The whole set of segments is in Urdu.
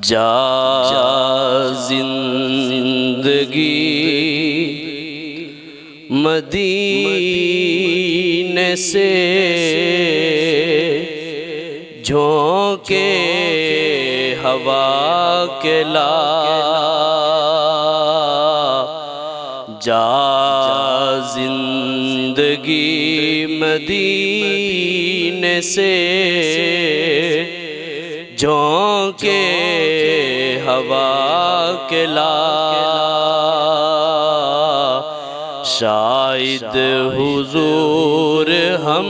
جا زندگی مدینے سے جھونکے ہوا کے لا جا زندگی مدینے سے جھونکے ہوا کے لا شاید حضور ہم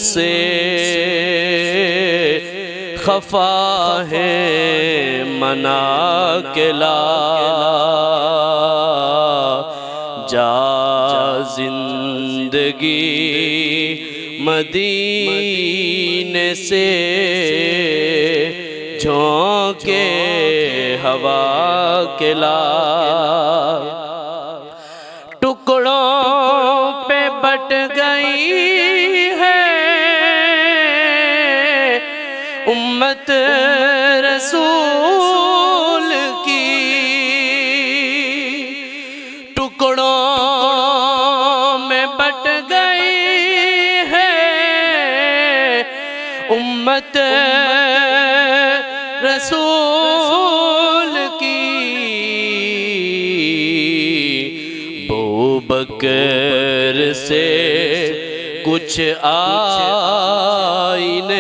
سے خفا ہے منا کے لا جا زندگی مدینے سے جھونکے ہوا کے لا ٹکڑوں پہ بٹ گئی ہے امت رسول کی ٹکڑوں میں بٹ گئی ہے امت رسول کی بکر سے کچھ آئینے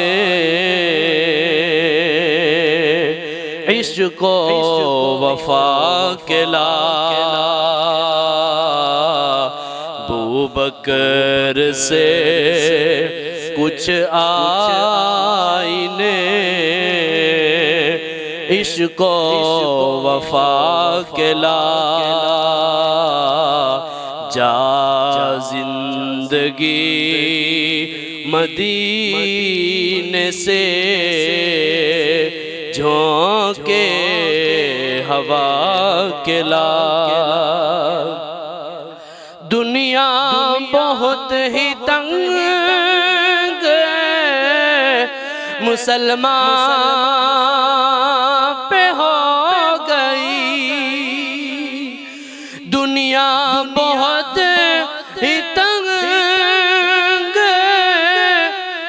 عشق و وفا کے لا بکر سے کچھ آئینے عشق و وفا کے لا جا زندگی مدینے سے جھونکے ہوا کے لا دنیا بہت ہی تنگ مسلمان پہ ہو گئی دنیا بہت ہی تنگ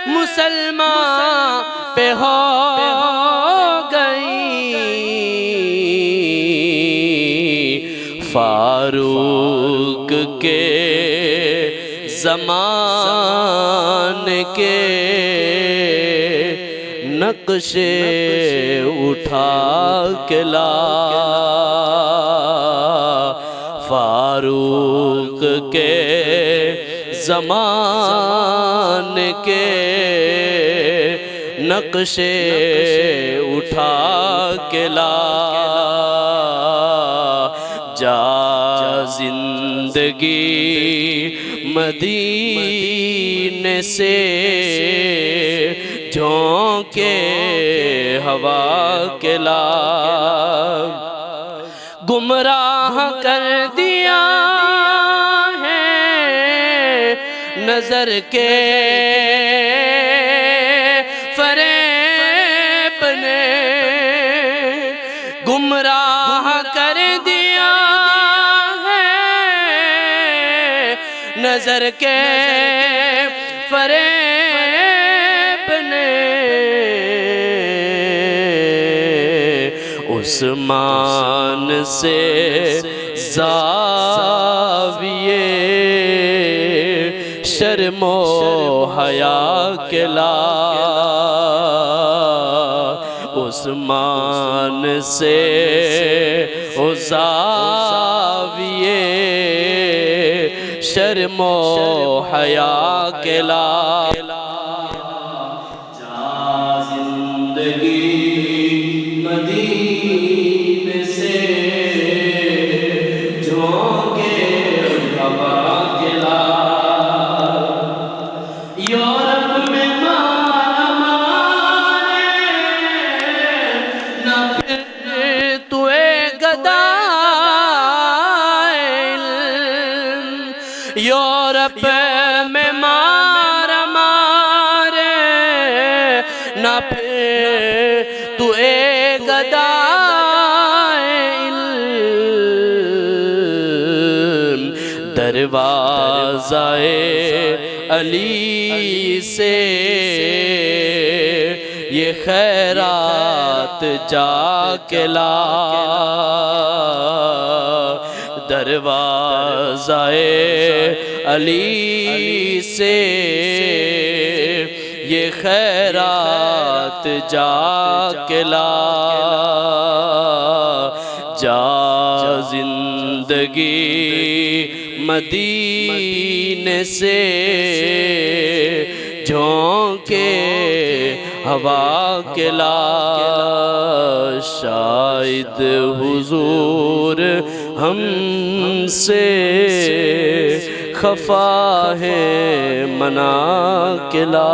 مسلمان پہ ہو گئی فاروق کے زمانے کے نقشے اٹھا کے لا فاروق کے زمانے کے نقشے اٹھا کے لا جا زندگی مدینے سے جھونکے ہوا کے لا گمراہ کر دیا ہے نظر کے فریب نے گمراہ کر دیا ہے نظر کے فریب نے عثمان سے زاویے شرم و حیا کے لا عثمان سے زاویے شرم و حیا کے لا جا زندگی مدینے سے جھونکے ہوا کے لا یورپ میں مارا مارے نہ پھر تو گدائل یورپ میں مارا مارے نہ پھر تو ندائے علم دروازہ علی سے یہ خیرات جا کے لا دروازہ علی سے یہ خیرات جا کے لا جا زندگی مدینے سے جھونکے ہوا کے لا شاید حضور ہم سے خفا ہے منا کے لا